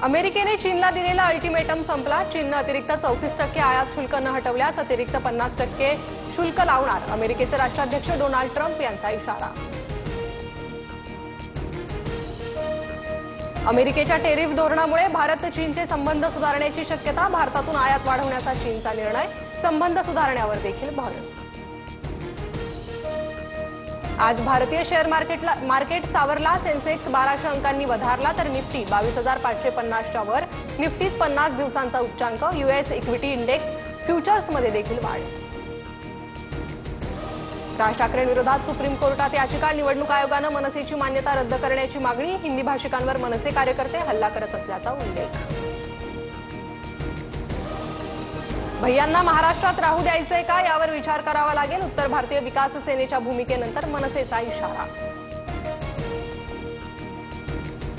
अमेरिकेने चीनला दिलेला अल्टिमेटम संपला। चीननं अतिरिक्त 34% आयात शुल्क न हटवल्यास अतिरिक्त 50% शुल्क लावणार। अमेरिकेचे राष्ट्राध्यक्ष डोनाल्ड ट्रम्प यांचा इशारा। अमेरिकेच्या टेरिफ धोरणामुळे भारत चीनचे संबंध सुधारण्याची शक्यता। भारतातून आयात वाढवण्याचा चीनचा निर्णय। संबंध सुधारण्यावर देखील भर। आज भारतीय शेअर मार्केट सावरला। सेन्सेक्स 1200 अंकांनी वधारला तर निफ्टी 22,550 च्या वर। निफ्टीत 50 दिवसांचा उच्चांक। यूएस इक्विटी इंडेक्स फ्युचर्समध्ये देखील वाढ। राज ठाकरेंविरोधात सुप्रीम कोर्टात याचिका। निवडणूक आयोगानं मनसेची मान्यता रद्द करण्याची मागणी। हिंदी भाषिकांवर मनसे कार्यकर्ते हल्ला करत असल्याचा उल्लेख। भैयांना महाराष्ट्रात राहू द्यायचंय का यावर विचार करावा लागेल। उत्तर भारतीय विकास सेनेच्या भूमिकेनंतर मनसेचा इशारा।